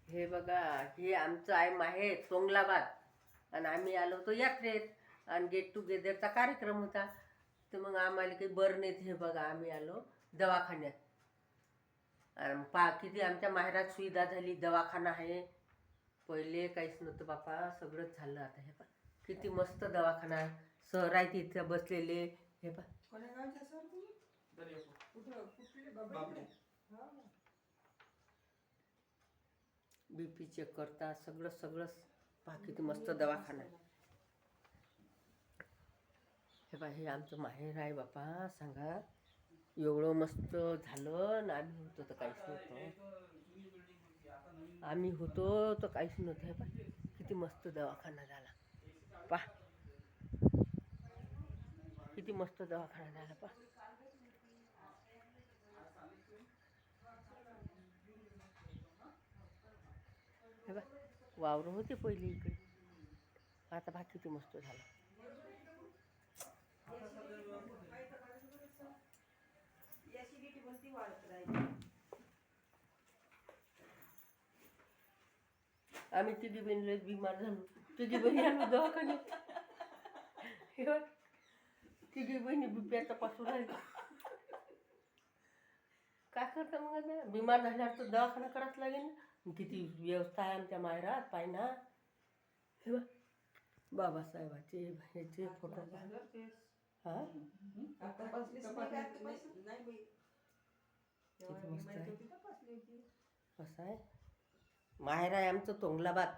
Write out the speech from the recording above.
हे बघा, हे आमचं आहे माहेर तोंगलाबाद आणि आम्ही आलो होतो यात्रेत आणि गेट टुगेदरचा कार्यक्रम होता. तर मग आम्हाला काही बरं नाहीत. हे बघा, आम्ही आलो दवाखान्यात आणि किती आमच्या माहेरात सुविधा झाली. दवाखाना आहे, पहिले काहीच नव्हतं बापा, सगळंच झालं आता. हे पा किती मस्त दवाखाना आहे. सर आहे तिथं बसलेले. हे पा BP चेक करतात, सगळंच पहा किती मस्त दवाखाना आहे. हे पहा, हे आमचं माहेर आहे बापा. सांगा, एवढं मस्त झालं ना. आम्ही होतो तर काहीच नव्हतं. हे पहा किती मस्त दवाखाना झाला. पहा किती मस्त दवाखाना झाला. पहा हे बा, वावरं होते पहिले इकडे, आता पहा किती मस्त झालं. आम्ही तिघी बहिणी बिमार झालो. तिघी बहिणी आम्ही दवाखान्यात. तिघी बहिणी BP तपासून राहिली. काय करता मग आता? बिमार झाल्यावर तर दवाखाना करावंच लागेल ना. किती व्यवस्था आहे आमच्या माहेरात, पाय ना. हे बा, बाबासाहेबाचे ह्याचे फोटो. हां, किती मस्त आहे. कसं आहे, माहेर आहे आमचं तोंगलाबाद.